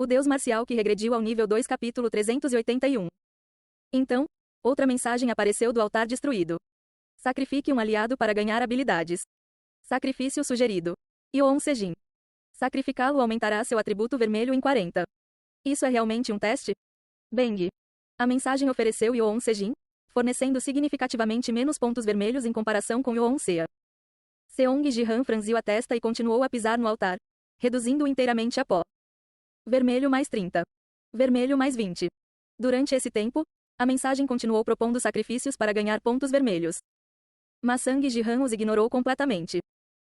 O Deus Marcial que regrediu ao nível 2 capítulo 381. Então, outra mensagem apareceu do altar destruído. Sacrifique um aliado para ganhar habilidades. Sacrifício sugerido. Yoon Sejin. Sacrificá-lo aumentará seu atributo vermelho em 40. Isso é realmente um teste? Bang. A mensagem ofereceu Yoon Sejin, fornecendo significativamente menos pontos vermelhos em comparação com Yoon Sea. Seong Ji-han franziu a testa e continuou a pisar no altar, reduzindo-o inteiramente a pó. Vermelho mais 30. Vermelho mais 20. Durante esse tempo, a mensagem continuou propondo sacrifícios para ganhar pontos vermelhos. Mas Sang Ji-han os ignorou completamente.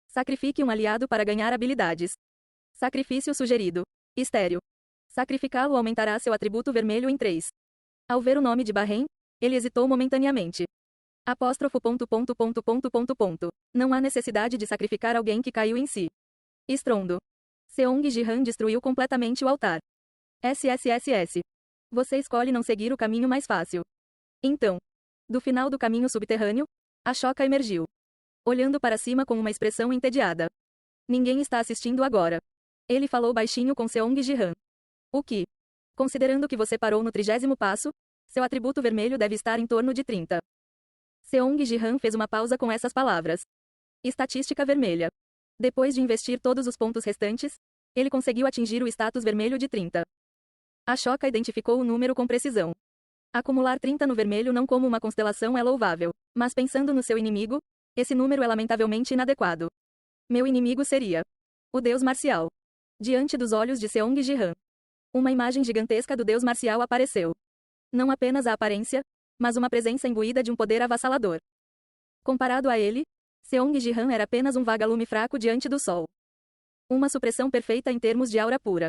Sacrifique um aliado para ganhar habilidades. Sacrifício sugerido. Estéreo. Sacrificá-lo aumentará seu atributo vermelho em 3. Ao ver o nome de Bahrein, ele hesitou momentaneamente. Apóstrofo. Não há necessidade de sacrificar alguém que caiu em si. Estrondo. Seong Ji-han destruiu completamente o altar. SSSS. Você escolhe não seguir o caminho mais fácil. Então, do final do caminho subterrâneo, Ashoka emergiu. Olhando para cima com uma expressão entediada. Ninguém está assistindo agora. Ele falou baixinho com Seong Ji-han. O que? Considerando que você parou no 30º passo, seu atributo vermelho deve estar em torno de 30. Seong Ji-han fez uma pausa com essas palavras. Estatística vermelha. Depois de investir todos os pontos restantes, ele conseguiu atingir o status vermelho de 30. Ashoka identificou o número com precisão. Acumular 30 no vermelho não como uma constelação é louvável, mas pensando no seu inimigo, esse número é lamentavelmente inadequado. Meu inimigo seria o Deus Marcial. Diante dos olhos de Seong Ji-han, uma imagem gigantesca do Deus Marcial apareceu. Não apenas a aparência, mas uma presença imbuída de um poder avassalador. Comparado a ele, Seong Ji-han era apenas um vagalume fraco diante do sol. Uma supressão perfeita em termos de aura pura.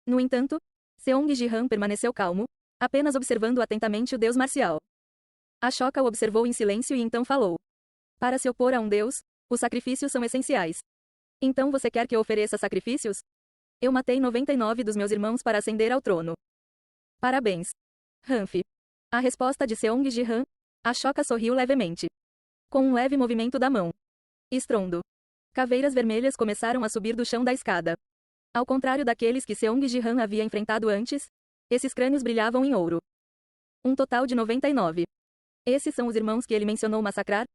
No entanto, Seong Ji-han permaneceu calmo, apenas observando atentamente o Deus Marcial. Ashoka o observou em silêncio e então falou. Para se opor a um Deus, os sacrifícios são essenciais. Então você quer que eu ofereça sacrifícios? Eu matei 99 dos meus irmãos para ascender ao trono. Parabéns. Hanfi. A resposta de Seong Ji-han, Ashoka sorriu levemente. Com um leve movimento da mão. Estrondo. Caveiras vermelhas começaram a subir do chão da escada. Ao contrário daqueles que Seong Ji-han havia enfrentado antes, esses crânios brilhavam em ouro. Um total de 99. Esses são os irmãos que ele mencionou massacrar?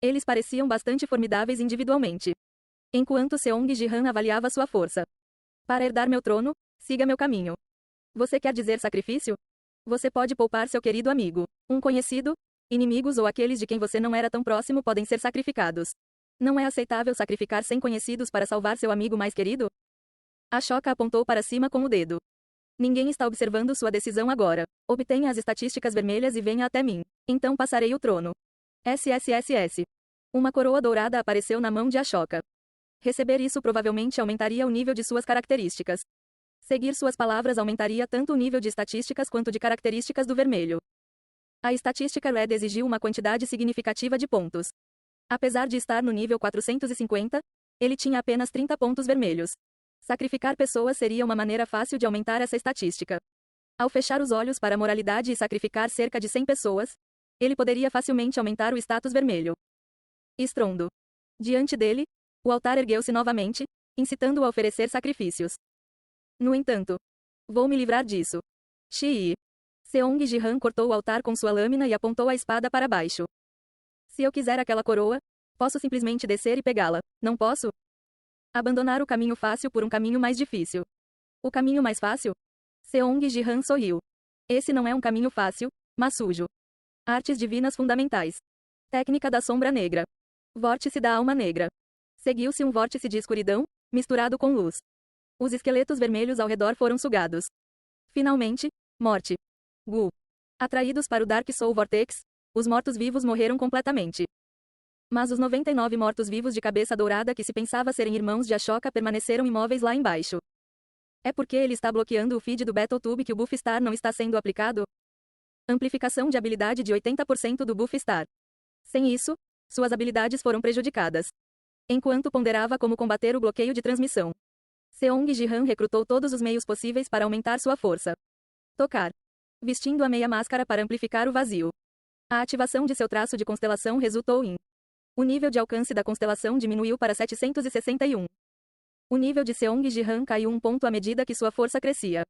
Eles pareciam bastante formidáveis individualmente. Enquanto Seong Ji-han avaliava sua força. Para herdar meu trono, siga meu caminho. Você quer dizer sacrifício? Você pode poupar seu querido amigo. Um conhecido, inimigos ou aqueles de quem você não era tão próximo podem ser sacrificados. Não é aceitável sacrificar 100 conhecidos para salvar seu amigo mais querido? Ashoka apontou para cima com o dedo. Ninguém está observando sua decisão agora. Obtenha as estatísticas vermelhas e venha até mim. Então passarei o trono. SSSS. Uma coroa dourada apareceu na mão de Ashoka. Receber isso provavelmente aumentaria o nível de suas características. Seguir suas palavras aumentaria tanto o nível de estatísticas quanto de características do vermelho. A estatística Red exigiu uma quantidade significativa de pontos. Apesar de estar no nível 450, ele tinha apenas 30 pontos vermelhos. Sacrificar pessoas seria uma maneira fácil de aumentar essa estatística. Ao fechar os olhos para a moralidade e sacrificar cerca de 100 pessoas, ele poderia facilmente aumentar o status vermelho. Estrondo. Diante dele, o altar ergueu-se novamente, incitando-o a oferecer sacrifícios. No entanto, vou me livrar disso. Shii. Seong Ji-han cortou o altar com sua lâmina e apontou a espada para baixo. Se eu quiser aquela coroa, posso simplesmente descer e pegá-la, não posso? Abandonar o caminho fácil por um caminho mais difícil. O caminho mais fácil? Seong Ji-han sorriu. Esse não é um caminho fácil, mas sujo. Artes divinas fundamentais. Técnica da sombra negra. Vórtice da alma negra. Seguiu-se um vórtice de escuridão, misturado com luz. Os esqueletos vermelhos ao redor foram sugados. Finalmente, morte. Gu. Atraídos para o Dark Soul Vortex, os mortos-vivos morreram completamente. Mas os 99 mortos-vivos de cabeça dourada que se pensava serem irmãos de Ashoka permaneceram imóveis lá embaixo. É porque ele está bloqueando o feed do Battletube que o Buff Star não está sendo aplicado? Amplificação de habilidade de 80% do Buff Star. Sem isso, suas habilidades foram prejudicadas. Enquanto ponderava como combater o bloqueio de transmissão, Seong Ji-han recrutou todos os meios possíveis para aumentar sua força. Tocar. Vestindo a meia máscara para amplificar o vazio. A ativação de seu traço de constelação resultou em... O nível de alcance da constelação diminuiu para 761. O nível de Seong Ji-han caiu um ponto à medida que sua força crescia.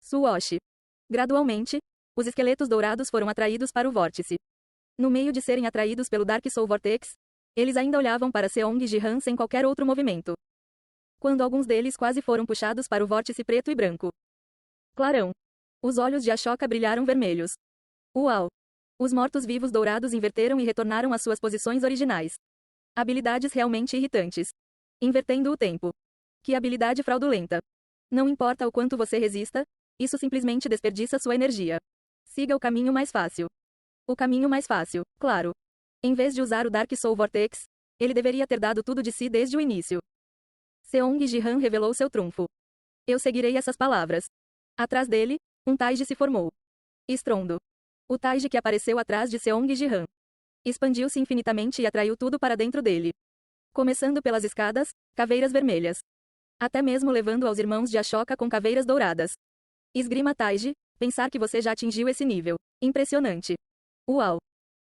Suoshi. Gradualmente, os esqueletos dourados foram atraídos para o vórtice. No meio de serem atraídos pelo Dark Soul Vortex, eles ainda olhavam para Seong Ji-han sem qualquer outro movimento. Quando alguns deles quase foram puxados para o vórtice preto e branco. Clarão. Os olhos de Ashoka brilharam vermelhos. Uau! Os mortos-vivos dourados inverteram e retornaram às suas posições originais. Habilidades realmente irritantes. Invertendo o tempo. Que habilidade fraudulenta. Não importa o quanto você resista, isso simplesmente desperdiça sua energia. Siga o caminho mais fácil. O caminho mais fácil, claro. Em vez de usar o Dark Soul Vortex, ele deveria ter dado tudo de si desde o início. Seong Ji-han revelou seu trunfo. Eu seguirei essas palavras. Atrás dele, um Taiji se formou. Estrondo. O Taiji que apareceu atrás de Seong Ji-han expandiu-se infinitamente e atraiu tudo para dentro dele. Começando pelas escadas, caveiras vermelhas. Até mesmo levando aos irmãos de Ashoka com caveiras douradas. Esgrima Taiji, pensar que você já atingiu esse nível. Impressionante. Uau!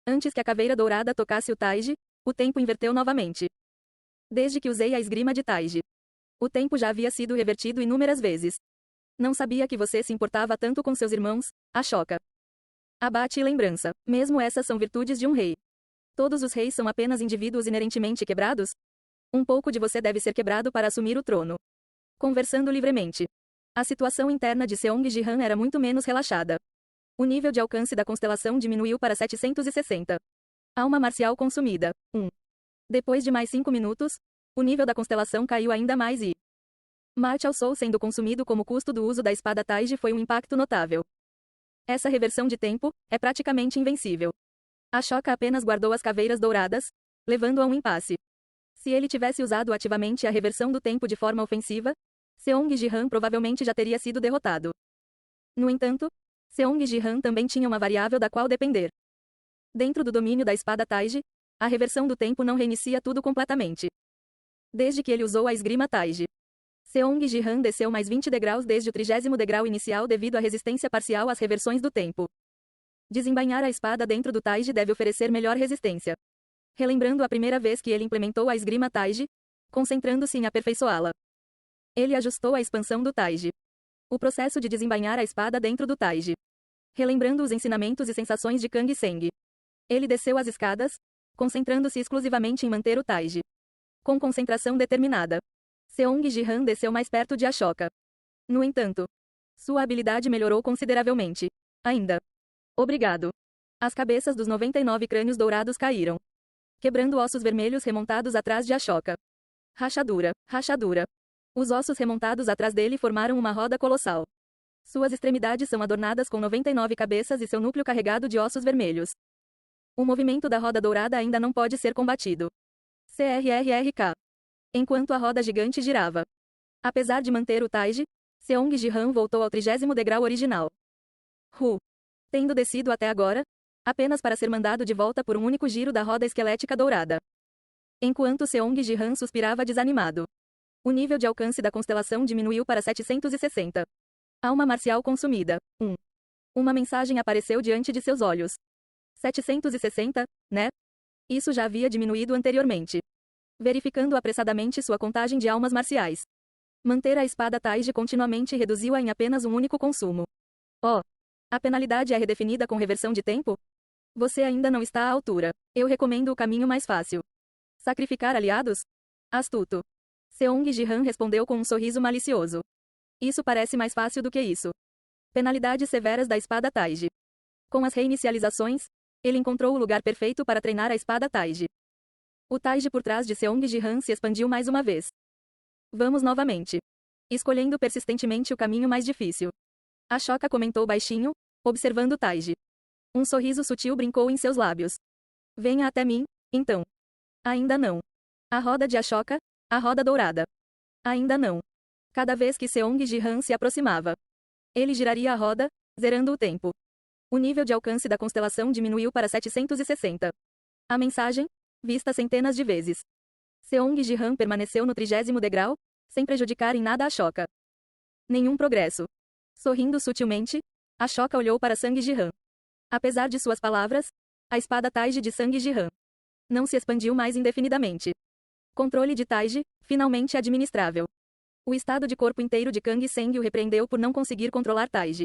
Antes que a caveira dourada tocasse o Taiji, o tempo inverteu novamente. Desde que usei a esgrima de Taiji. O tempo já havia sido revertido inúmeras vezes. Não sabia que você se importava tanto com seus irmãos, Ashoka. Abate e lembrança. Mesmo essas são virtudes de um rei. Todos os reis são apenas indivíduos inerentemente quebrados? Um pouco de você deve ser quebrado para assumir o trono. Conversando livremente. A situação interna de Seong Ji-han era muito menos relaxada. O nível de alcance da constelação diminuiu para 760. Alma marcial consumida. 1. Depois de mais 5 minutos, o nível da constelação caiu ainda mais e Martial Soul sendo consumido como custo do uso da espada Taiji foi um impacto notável. Essa reversão de tempo é praticamente invencível. Ashoka apenas guardou as caveiras douradas, levando a um impasse. Se ele tivesse usado ativamente a reversão do tempo de forma ofensiva, Seong Ji-han provavelmente já teria sido derrotado. No entanto, Seong Ji-han também tinha uma variável da qual depender. Dentro do domínio da espada Taiji, a reversão do tempo não reinicia tudo completamente. Desde que ele usou a esgrima Taiji, Seong Ji-han desceu mais 20 degraus desde o 30º degrau inicial devido à resistência parcial às reversões do tempo. Desembainhar a espada dentro do Taiji deve oferecer melhor resistência. Relembrando a primeira vez que ele implementou a esgrima Taiji, concentrando-se em aperfeiçoá-la. Ele ajustou a expansão do Taiji. O processo de desembainhar a espada dentro do Taiji. Relembrando os ensinamentos e sensações de Kang Seng. Ele desceu as escadas, concentrando-se exclusivamente em manter o Taiji. Com concentração determinada. Seong Ji-han desceu mais perto de Ashoka. No entanto, sua habilidade melhorou consideravelmente. Ainda. Obrigado. As cabeças dos 99 crânios dourados caíram, quebrando ossos vermelhos remontados atrás de Ashoka. Rachadura, rachadura. Os ossos remontados atrás dele formaram uma roda colossal. Suas extremidades são adornadas com 99 cabeças e seu núcleo carregado de ossos vermelhos. O movimento da roda dourada ainda não pode ser combatido. CRRRK. Enquanto a roda gigante girava. Apesar de manter o Taiji, Seong Ji-han voltou ao 30º degrau original. Tendo descido até agora, apenas para ser mandado de volta por um único giro da roda esquelética dourada. Enquanto Seong Ji-han suspirava desanimado. O nível de alcance da constelação diminuiu para 760. Alma marcial consumida. 1. Uma mensagem apareceu diante de seus olhos. 760, né? Isso já havia diminuído anteriormente. Verificando apressadamente sua contagem de almas marciais. Manter a espada Taiji continuamente reduziu-a em apenas um único consumo. Oh! A penalidade é redefinida com reversão de tempo? Você ainda não está à altura. Eu recomendo o caminho mais fácil. Sacrificar aliados? Astuto. Seong Ji-han respondeu com um sorriso malicioso. Isso parece mais fácil do que isso. Penalidades severas da espada Taiji. Com as reinicializações, ele encontrou o lugar perfeito para treinar a espada Taiji. O Taiji por trás de Seong Ji-han se expandiu mais uma vez. Vamos novamente. Escolhendo persistentemente o caminho mais difícil. Ashoka comentou baixinho, observando Taiji. Um sorriso sutil brincou em seus lábios. Venha até mim, então. Ainda não. A roda de Ashoka, a roda dourada. Ainda não. Cada vez que Seong Ji-han se aproximava, ele giraria a roda, zerando o tempo. O nível de alcance da constelação diminuiu para 760. A mensagem, vista centenas de vezes. Seong Ji-han permaneceu no 30º degrau, sem prejudicar em nada Ashoka. Nenhum progresso. Sorrindo sutilmente, Ashoka olhou para Sang Ji-han. Apesar de suas palavras, a espada Taiji de Sang Ji-han não se expandiu mais indefinidamente. Controle de Taiji, finalmente administrável. O estado de corpo inteiro de Kang Seng o repreendeu por não conseguir controlar Taiji.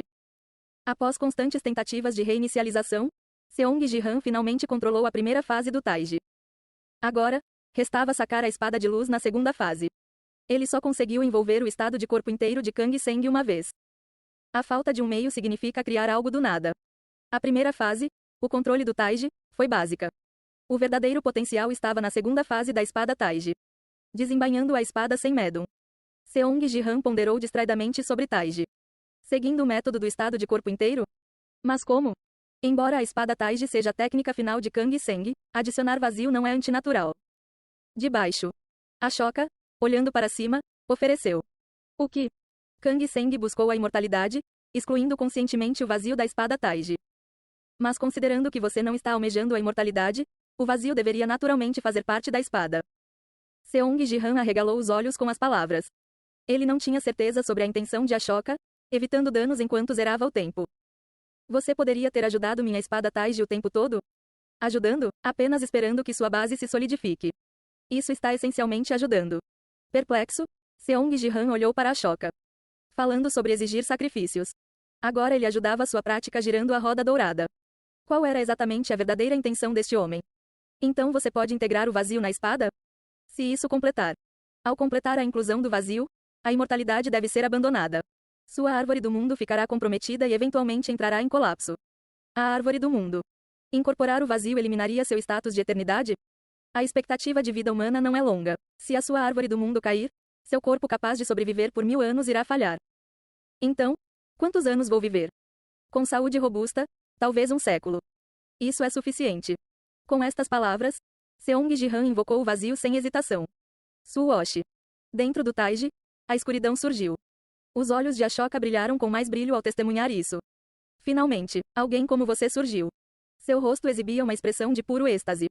Após constantes tentativas de reinicialização, Seong Ji-han finalmente controlou a primeira fase do Taiji. Agora, restava sacar a espada de luz na segunda fase. Ele só conseguiu envolver o estado de corpo inteiro de Kang Seng uma vez. A falta de um meio significa criar algo do nada. A primeira fase, o controle do Taiji, foi básica. O verdadeiro potencial estava na segunda fase da espada Taiji. Desembainhando a espada sem médium. Seong Ji-han ponderou distraidamente sobre Taiji. Seguindo o método do estado de corpo inteiro? Mas como? Embora a espada Taiji seja a técnica final de Kang Seng, adicionar vazio não é antinatural. De baixo. Ashoka, olhando para cima, ofereceu. O que? Kang Seng buscou a imortalidade, excluindo conscientemente o vazio da espada Taiji. Mas considerando que você não está almejando a imortalidade, o vazio deveria naturalmente fazer parte da espada. Seong Ji-han arregalou os olhos com as palavras. Ele não tinha certeza sobre a intenção de Ashoka, evitando danos enquanto zerava o tempo. Você poderia ter ajudado minha espada Taiji o tempo todo? Ajudando, apenas esperando que sua base se solidifique. Isso está essencialmente ajudando. Perplexo, Seong Ji-han olhou para Ashoka. Falando sobre exigir sacrifícios. Agora ele ajudava sua prática girando a roda dourada. Qual era exatamente a verdadeira intenção deste homem? Então você pode integrar o vazio na espada? Se isso completar. Ao completar a inclusão do vazio, a imortalidade deve ser abandonada. Sua árvore do mundo ficará comprometida e eventualmente entrará em colapso. A árvore do mundo. Incorporar o vazio eliminaria seu status de eternidade? A expectativa de vida humana não é longa. Se a sua árvore do mundo cair, seu corpo capaz de sobreviver por 1000 anos irá falhar. Então, quantos anos vou viver? Com saúde robusta, talvez um século. Isso é suficiente. Com estas palavras, Seong Ji-han invocou o vazio sem hesitação. Suoshi. Dentro do Taiji, a escuridão surgiu. Os olhos de Ashoka brilharam com mais brilho ao testemunhar isso. Finalmente, alguém como você surgiu. Seu rosto exibia uma expressão de puro êxtase.